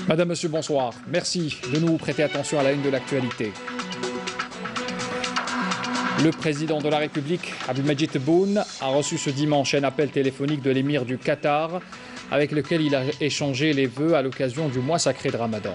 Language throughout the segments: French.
Madame, Monsieur, bonsoir. Merci de nous prêter attention à la une de l'actualité. Le président de la République, Abdelmadjid Tebboune, a reçu ce dimanche un appel téléphonique de l'émir du Qatar avec lequel il a échangé les vœux à l'occasion du mois sacré de Ramadan.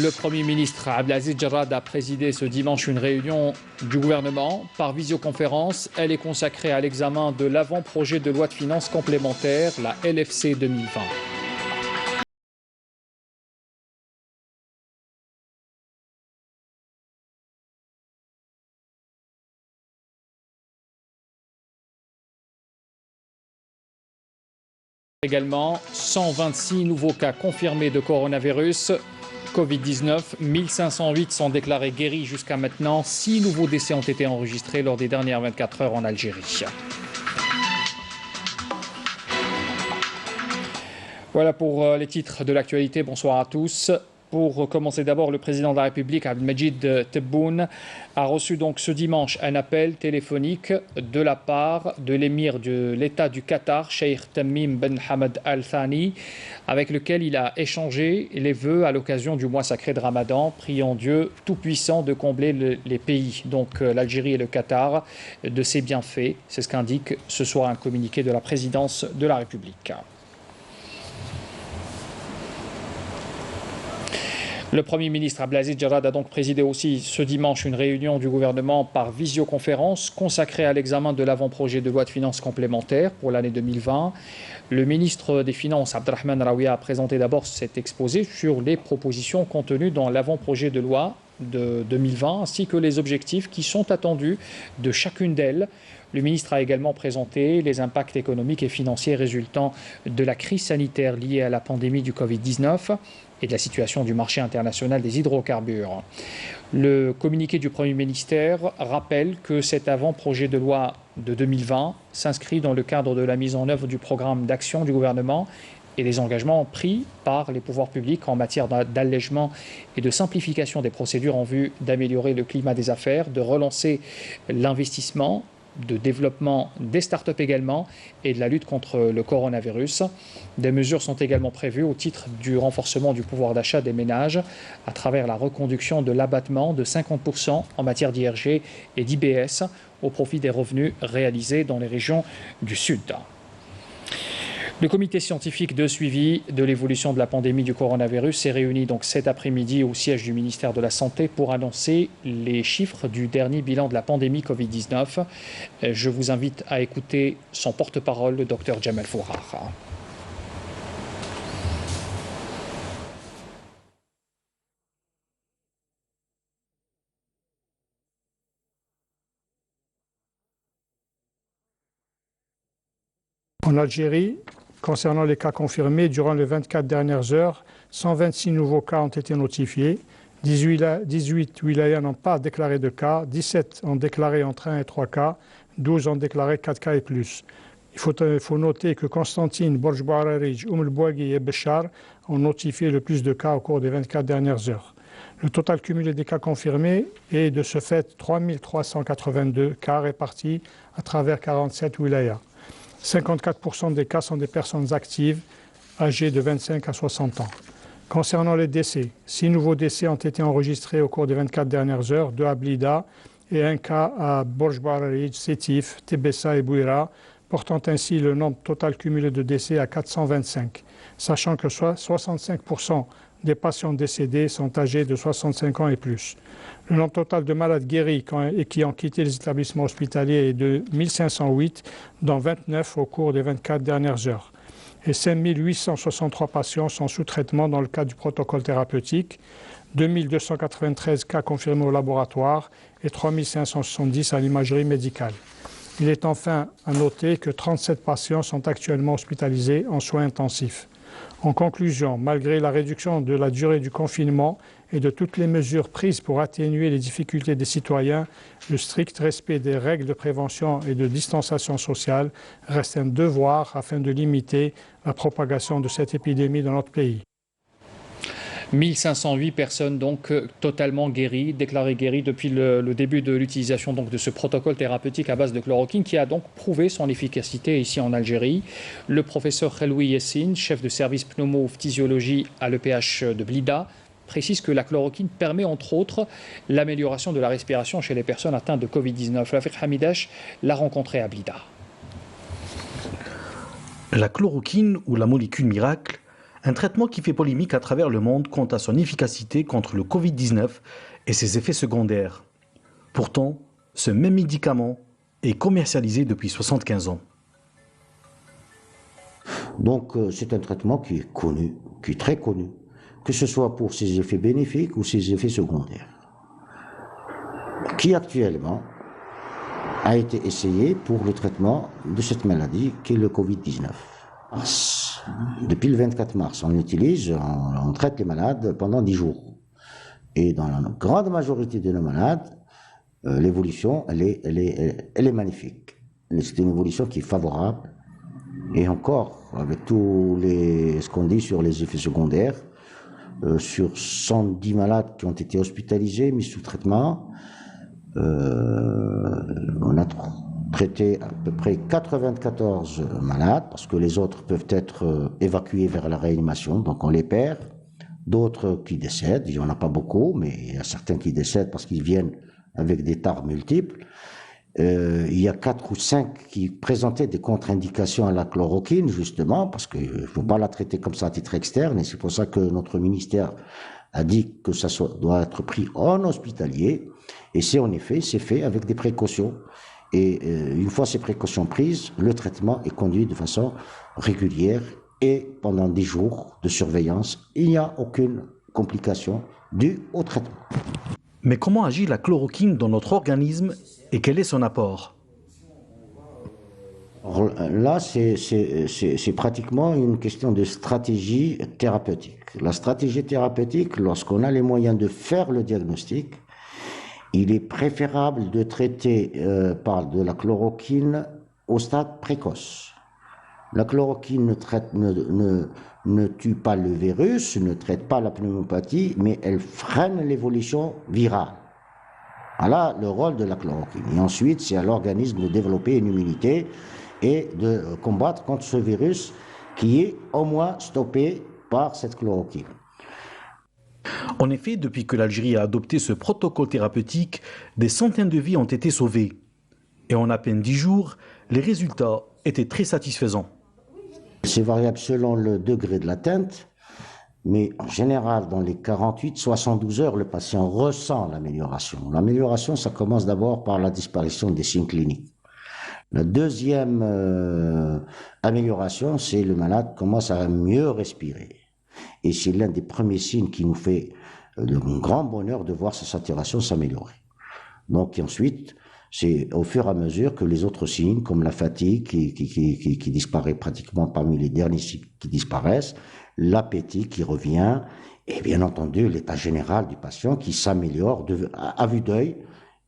Le Premier ministre Abdelaziz Jarrad a présidé ce dimanche une réunion du gouvernement par visioconférence. Elle est consacrée à l'examen de l'avant-projet de loi de finances complémentaire, la LFC 2020. Également, 126 nouveaux cas confirmés de coronavirus. Covid-19, 1508 sont déclarés guéris jusqu'à maintenant. 6 nouveaux décès ont été enregistrés lors des dernières 24 heures en Algérie. Voilà pour les titres de l'actualité. Bonsoir à tous. Pour commencer d'abord, le président de la République, Abdelmadjid Tebboune, a reçu donc ce dimanche un appel téléphonique de la part de l'émir de l'État du Qatar, Cheikh Tamim Ben Hamad Al Thani, avec lequel il a échangé les vœux à l'occasion du mois sacré de Ramadan, priant Dieu Tout-Puissant de combler les pays, donc l'Algérie et le Qatar, de ses bienfaits. C'est ce qu'indique ce soir un communiqué de la présidence de la République. Le Premier ministre Abdelaziz Jarrad a donc présidé aussi ce dimanche une réunion du gouvernement par visioconférence consacrée à l'examen de l'avant-projet de loi de finances complémentaire pour l'année 2020. Le ministre des Finances, Abderrahmane Raouia, a présenté d'abord cet exposé sur les propositions contenues dans l'avant-projet de loi de 2020 ainsi que les objectifs qui sont attendus de chacune d'elles. Le ministre a également présenté les impacts économiques et financiers résultant de la crise sanitaire liée à la pandémie du Covid-19 et de la situation du marché international des hydrocarbures. Le communiqué du Premier ministère rappelle que cet avant-projet de loi de 2020 s'inscrit dans le cadre de la mise en œuvre du programme d'action du gouvernement et des engagements pris par les pouvoirs publics en matière d'allègement et de simplification des procédures en vue d'améliorer le climat des affaires, de relancer l'investissement, de développement des startups également et de la lutte contre le coronavirus. Des mesures sont également prévues au titre du renforcement du pouvoir d'achat des ménages à travers la reconduction de l'abattement de 50% en matière d'IRG et d'IBS au profit des revenus réalisés dans les régions du Sud. Le comité scientifique de suivi de l'évolution de la pandémie du coronavirus s'est réuni donc cet après-midi au siège du ministère de la Santé pour annoncer les chiffres du dernier bilan de la pandémie Covid-19. Je vous invite à écouter son porte-parole, le Dr Jamal Fourar. En Algérie, concernant les cas confirmés, durant les 24 dernières heures, 126 nouveaux cas ont été notifiés. 18 wilayas n'ont pas déclaré de cas, 17 ont déclaré entre 1 et 3 cas, 12 ont déclaré 4 cas et plus. Il faut noter que Constantine, Borj Bouararij, Oum el-Bouaghi et Béchar ont notifié le plus de cas au cours des 24 dernières heures. Le total cumulé des cas confirmés est de ce fait 3382 cas répartis à travers 47 wilayas. 54% des cas sont des personnes actives, âgées de 25 à 60 ans. Concernant les décès, 6 nouveaux décès ont été enregistrés au cours des 24 dernières heures, 2 à Blida et 1 cas à Borj Bouararij, Sétif, Tébessa et Bouira, portant ainsi le nombre total cumulé de décès à 425, sachant que 65% des patients décédés sont âgés de 65 ans et plus. Le nombre total de malades guéris et qui ont quitté les établissements hospitaliers est de 1508, dont 29 au cours des 24 dernières heures. Et 5863 patients sont sous traitement dans le cadre du protocole thérapeutique, 2293 cas confirmés au laboratoire et 3570 à l'imagerie médicale. Il est enfin à noter que 37 patients sont actuellement hospitalisés en soins intensifs. En conclusion, malgré la réduction de la durée du confinement et de toutes les mesures prises pour atténuer les difficultés des citoyens, le strict respect des règles de prévention et de distanciation sociale reste un devoir afin de limiter la propagation de cette épidémie dans notre pays. 1508 personnes donc totalement guéries, déclarées guéries depuis le début de l'utilisation donc de ce protocole thérapeutique à base de chloroquine qui a donc prouvé son efficacité ici en Algérie. Le professeur Kheloui Yassine, chef de service pneumophysiologie à l'EPH de Blida, précise que la chloroquine permet entre autres l'amélioration de la respiration chez les personnes atteintes de Covid-19. Rafiq Hamidash l'a rencontré à Blida. La chloroquine ou la molécule miracle, un traitement qui fait polémique à travers le monde quant à son efficacité contre le Covid-19 et ses effets secondaires. Pourtant, ce même médicament est commercialisé depuis 75 ans. Donc c'est un traitement qui est connu, qui est très connu, que ce soit pour ses effets bénéfiques ou ses effets secondaires, qui actuellement a été essayé pour le traitement de cette maladie qui est le Covid-19. Depuis le 24 mars, on l'utilise, on traite les malades pendant 10 jours. Et dans la grande majorité de nos malades, l'évolution, elle est magnifique. C'est une évolution qui est favorable. Et encore, avec ce qu'on dit sur les effets secondaires, sur 110 malades qui ont été hospitalisés, mis sous traitement, on a traité à peu près 94 malades, parce que les autres peuvent être évacués vers la réanimation, donc on les perd. D'autres qui décèdent, il n'y en a pas beaucoup, mais il y a certains qui décèdent parce qu'ils viennent avec des tares multiples. Il y a 4 ou 5 qui présentaient des contre-indications à la chloroquine, justement, parce qu'il ne faut pas la traiter comme ça à titre externe, et c'est pour ça que notre ministère a dit que ça doit être pris en hospitalier, et c'est fait avec des précautions. Et une fois ces précautions prises, le traitement est conduit de façon régulière et pendant 10 jours de surveillance, il n'y a aucune complication due au traitement. Mais comment agit la chloroquine dans notre organisme et quel est son apport? Alors là, c'est pratiquement une question de stratégie thérapeutique. La stratégie thérapeutique, lorsqu'on a les moyens de faire le diagnostic, il est préférable de traiter par de la chloroquine au stade précoce. La chloroquine ne tue pas le virus, ne traite pas la pneumopathie, mais elle freine l'évolution virale. Voilà le rôle de la chloroquine. Et ensuite, c'est à l'organisme de développer une immunité et de combattre contre ce virus qui est au moins stoppé par cette chloroquine. En effet, depuis que l'Algérie a adopté ce protocole thérapeutique, des centaines de vies ont été sauvées. Et en à peine 10 jours, les résultats étaient très satisfaisants. C'est variable selon le degré de l'atteinte, mais en général, dans les 48-72 heures, le patient ressent l'amélioration. L'amélioration, ça commence d'abord par la disparition des signes cliniques. La deuxième amélioration, c'est le malade commence à mieux respirer. Et c'est l'un des premiers signes qui nous fait le grand bonheur de voir sa saturation s'améliorer. Donc ensuite, c'est au fur et à mesure que les autres signes, comme la fatigue qui disparaît pratiquement parmi les derniers signes qui disparaissent, l'appétit qui revient, et bien entendu l'état général du patient qui s'améliore à vue d'œil.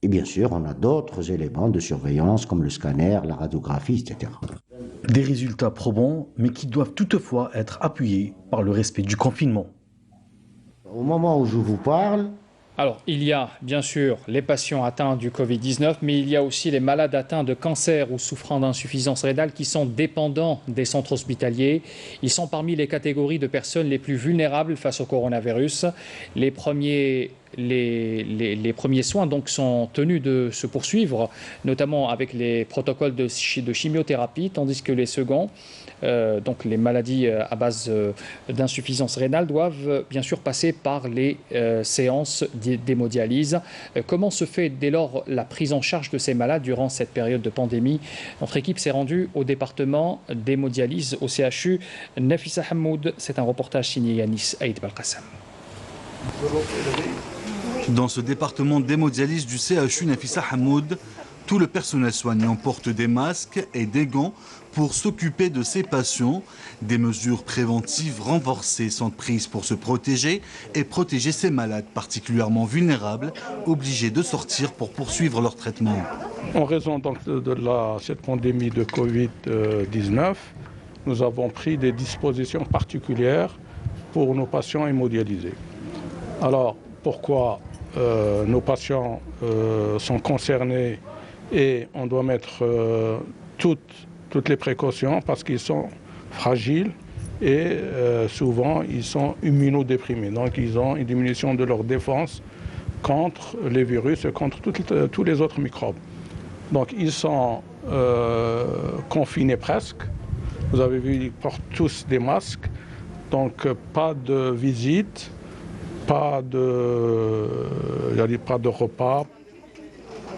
Et bien sûr, on a d'autres éléments de surveillance comme le scanner, la radiographie, etc. Des résultats probants, mais qui doivent toutefois être appuyés par le respect du confinement. Au moment où je vous parle, alors, il y a bien sûr les patients atteints du Covid-19, mais il y a aussi les malades atteints de cancer ou souffrant d'insuffisance rénale qui sont dépendants des centres hospitaliers. Ils sont parmi les catégories de personnes les plus vulnérables face au coronavirus. Les premiers soins donc sont tenus de se poursuivre, notamment avec les protocoles de chimiothérapie, tandis que les seconds, donc les maladies à base d'insuffisance rénale, doivent bien sûr passer par les séances d'hémodialyse. Comment se fait dès lors la prise en charge de ces malades durant cette période de pandémie? Notre équipe s'est rendue au département d'hémodialyse au CHU. Nafissa Hamoud, c'est un reportage signé Yanis Aïd Belkacem. Dans ce département d'hémodialyse du CHU Nafissa Hamoud, tout le personnel soignant porte des masques et des gants pour s'occuper de ces patients. Des mesures préventives renforcées sont prises pour se protéger et protéger ces malades particulièrement vulnérables, obligés de sortir pour poursuivre leur traitement. En raison donc de cette pandémie de Covid-19, nous avons pris des dispositions particulières pour nos patients hémodialysés. Alors, pourquoi nos patients sont concernés et on doit mettre toutes les précautions parce qu'ils sont fragiles et souvent ils sont immunodéprimés. Donc ils ont une diminution de leur défense contre les virus et contre tous les autres microbes. Donc ils sont confinés presque. Vous avez vu, ils portent tous des masques. Donc pas de visite, pas de repas.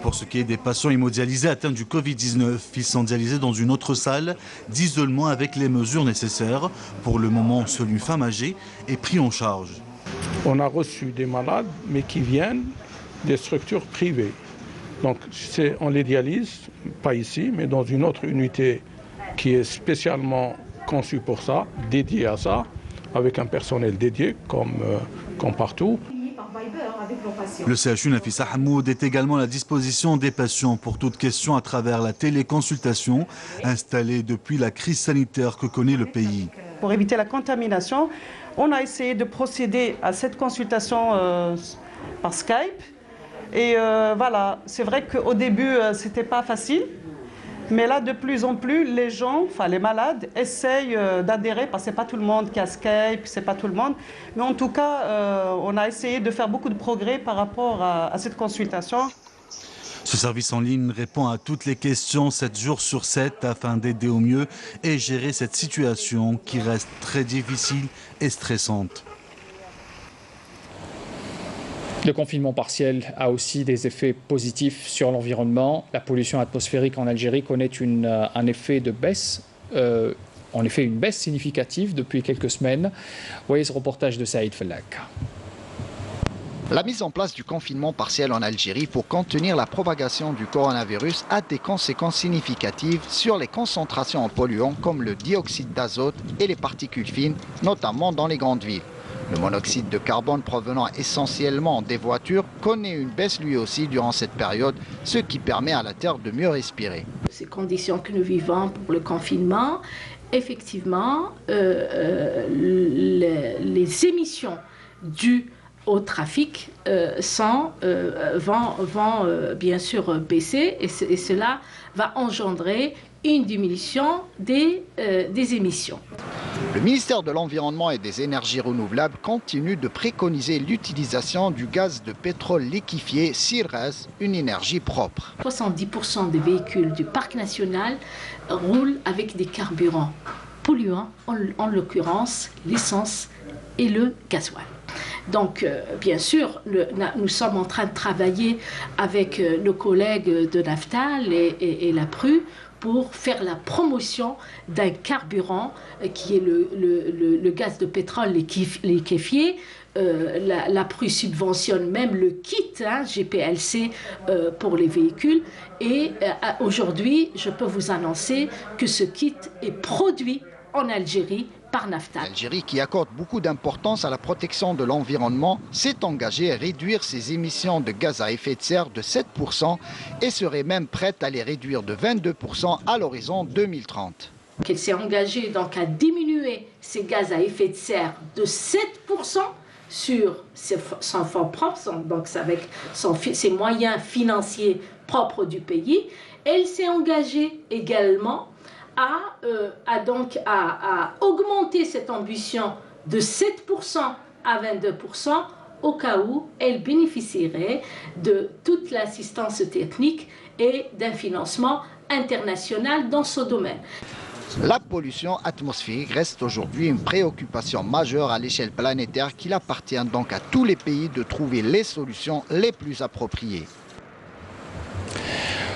Pour ce qui est des patients hémodialysés atteints du Covid-19, ils sont dialysés dans une autre salle d'isolement avec les mesures nécessaires. Pour le moment, seule une femme âgée est prise en charge. On a reçu des malades, mais qui viennent des structures privées. Donc on les dialyse, pas ici, mais dans une autre unité qui est spécialement conçue pour ça, dédiée à ça, avec un personnel dédié comme partout. Le CHU Nafissa Hamoud est également à la disposition des patients pour toute question à travers la téléconsultation installée depuis la crise sanitaire que connaît le pays. Pour éviter la contamination, on a essayé de procéder à cette consultation par Skype. Et voilà, c'est vrai qu'au début, c'était pas facile. Mais là, de plus en plus, les gens, enfin les malades, essayent d'adhérer, parce que c'est pas tout le monde qui a Skype, c'est pas tout le monde. Mais en tout cas, on a essayé de faire beaucoup de progrès par rapport à cette consultation. Ce service en ligne répond à toutes les questions 7 jours sur 7 afin d'aider au mieux et gérer cette situation qui reste très difficile et stressante. Le confinement partiel a aussi des effets positifs sur l'environnement. La pollution atmosphérique en Algérie connaît un effet de baisse, en effet une baisse significative depuis quelques semaines. Voyez ce reportage de Saïd Fellak. La mise en place du confinement partiel en Algérie pour contenir la propagation du coronavirus a des conséquences significatives sur les concentrations en polluants comme le dioxyde d'azote et les particules fines, notamment dans les grandes villes. Le monoxyde de carbone provenant essentiellement des voitures connaît une baisse lui aussi durant cette période, ce qui permet à la Terre de mieux respirer. Ces conditions que nous vivons pour le confinement, effectivement, les émissions dues au trafic vont bien sûr baisser et cela va engendrer une diminution des émissions. Le ministère de l'Environnement et des Énergies renouvelables continue de préconiser l'utilisation du gaz de pétrole liquéfié Sirgaz, une énergie propre. 70% des véhicules du parc national roulent avec des carburants polluants, en l'occurrence l'essence et le gasoil. Donc, bien sûr, nous sommes en train de travailler avec nos collègues de Naftal et la PRU pour faire la promotion d'un carburant qui est le gaz de pétrole liquéfié. La PRU subventionne même le kit GPLC pour les véhicules. Et aujourd'hui, je peux vous annoncer que ce kit est produit en Algérie par Naftal. L'Algérie, qui accorde beaucoup d'importance à la protection de l'environnement, s'est engagée à réduire ses émissions de gaz à effet de serre de 7% et serait même prête à les réduire de 22% à l'horizon 2030. Elle s'est engagée donc à diminuer ses gaz à effet de serre de 7% sur son fonds propre, donc avec ses moyens financiers propres du pays. Elle s'est engagée également à augmenter cette ambition de 7% à 22% au cas où elle bénéficierait de toute l'assistance technique et d'un financement international dans ce domaine. La pollution atmosphérique reste aujourd'hui une préoccupation majeure à l'échelle planétaire qu'il appartient donc à tous les pays de trouver les solutions les plus appropriées.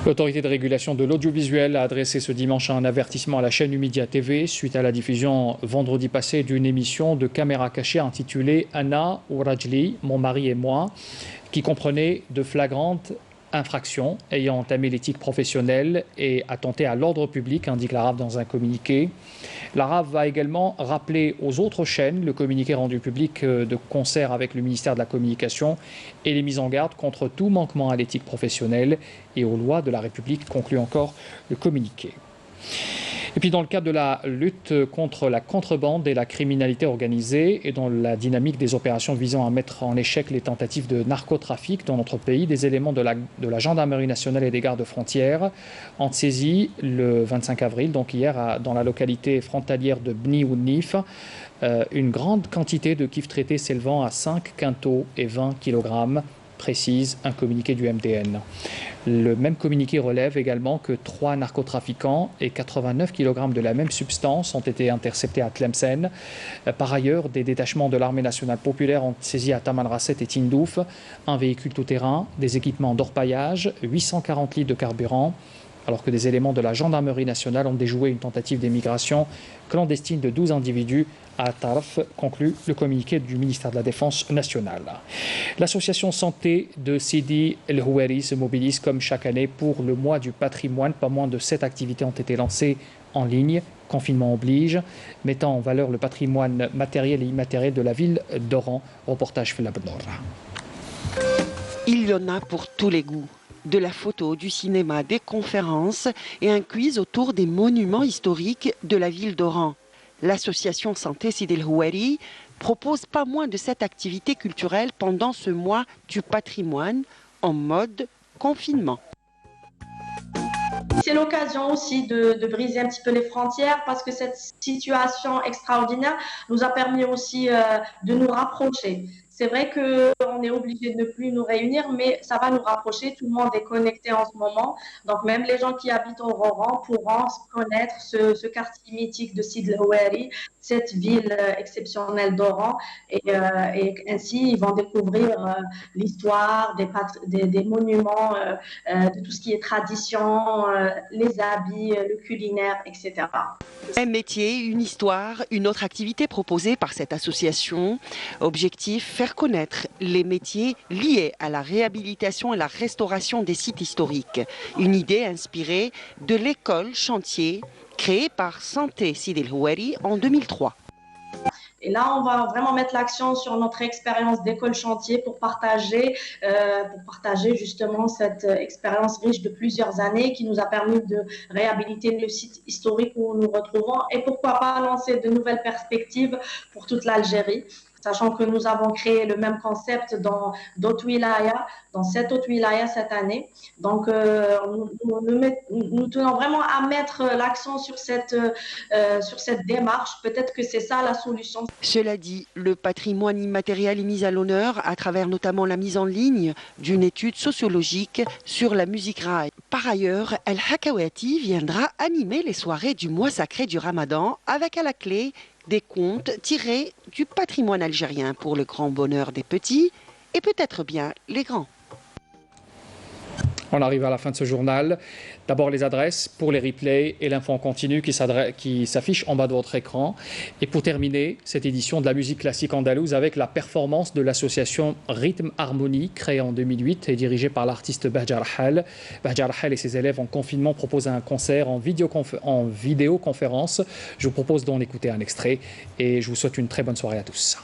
L'autorité de régulation de l'audiovisuel a adressé ce dimanche un avertissement à la chaîne Umedia TV suite à la diffusion vendredi passé d'une émission de caméra cachée intitulée Anna ou Rajli, mon mari et moi, qui comprenait de flagrantes infractions ayant entamé l'éthique professionnelle et attenté à l'ordre public, indique la RAF dans un communiqué. La RAF va également rappeler aux autres chaînes le communiqué rendu public de concert avec le ministère de la Communication et les mises en garde contre tout manquement à l'éthique professionnelle et aux lois de la République, conclut encore le communiqué. Et puis dans le cadre de la lutte contre la contrebande et la criminalité organisée et dans la dynamique des opérations visant à mettre en échec les tentatives de narcotrafic dans notre pays, des éléments de la gendarmerie nationale et des gardes frontières ont saisi le 25 avril, donc hier, dans la localité frontalière de Bni Ounif, une grande quantité de kif traités s'élevant à 5 quintaux et 20 kg, précise un communiqué du MDN. Le même communiqué relève également que 3 narcotrafiquants et 89 kg de la même substance ont été interceptés à Tlemcen. Par ailleurs, des détachements de l'armée nationale populaire ont saisi à Tamanrasset et Tindouf un véhicule tout-terrain, des équipements d'orpaillage, 840 litres de carburant, alors que des éléments de la gendarmerie nationale ont déjoué une tentative d'émigration clandestine de 12 individus à Tarf, conclut le communiqué du ministère de la Défense nationale. L'association Santé de Sidi El Houeri se mobilise comme chaque année pour le mois du patrimoine. Pas moins de 7 activités ont été lancées en ligne, confinement oblige, mettant en valeur le patrimoine matériel et immatériel de la ville d'Oran. Reportage Flabnor. Il y en a pour tous les goûts. De la photo, du cinéma, des conférences et un quiz autour des monuments historiques de la ville d'Oran. L'association Santé Sidi El Houeri propose pas moins de 7 activités culturelles pendant ce mois du patrimoine en mode confinement. C'est l'occasion aussi de briser un petit peu les frontières parce que cette situation extraordinaire nous a permis aussi de nous rapprocher. C'est vrai qu'on est obligé de ne plus nous réunir, mais ça va nous rapprocher. Tout le monde est connecté en ce moment. Donc, même les gens qui habitent au Oran pourront connaître ce quartier mythique de Sidi El Houeri, cette ville exceptionnelle d'Oran. Et ainsi, ils vont découvrir l'histoire des monuments, de tout ce qui est tradition, les habits, le culinaire, etc. Un métier, une histoire, une autre activité proposée par cette association. Objectif, faire connaître les métiers liés à la réhabilitation et la restauration des sites historiques. Une idée inspirée de l'école chantier créée par Santé Sidi El Houeri en 2003. Et là, on va vraiment mettre l'accent sur notre expérience d'école chantier pour partager justement cette expérience riche de plusieurs années qui nous a permis de réhabiliter le site historique où nous nous retrouvons et pourquoi pas lancer de nouvelles perspectives pour toute l'Algérie. Sachant que nous avons créé le même concept dans d'autres wilayas, dans 7 autres wilayas cette année. Donc, nous tenons vraiment à mettre l'accent sur cette démarche. Peut-être que c'est ça la solution. Cela dit, le patrimoine immatériel est mis à l'honneur à travers notamment la mise en ligne d'une étude sociologique sur la musique raï. Par ailleurs, El Hakawati viendra animer les soirées du mois sacré du Ramadan avec à la clé des contes tirés du patrimoine algérien pour le grand bonheur des petits et peut-être bien les grands. On arrive à la fin de ce journal. D'abord les adresses pour les replays et l'info en continu qui s'affiche en bas de votre écran. Et pour terminer cette édition de la musique classique andalouse avec la performance de l'association Rythme Harmonie créée en 2008 et dirigée par l'artiste Bahjar Hal. Bahjar Hal et ses élèves en confinement proposent un concert en vidéoconférence. Je vous propose d'en écouter un extrait et je vous souhaite une très bonne soirée à tous.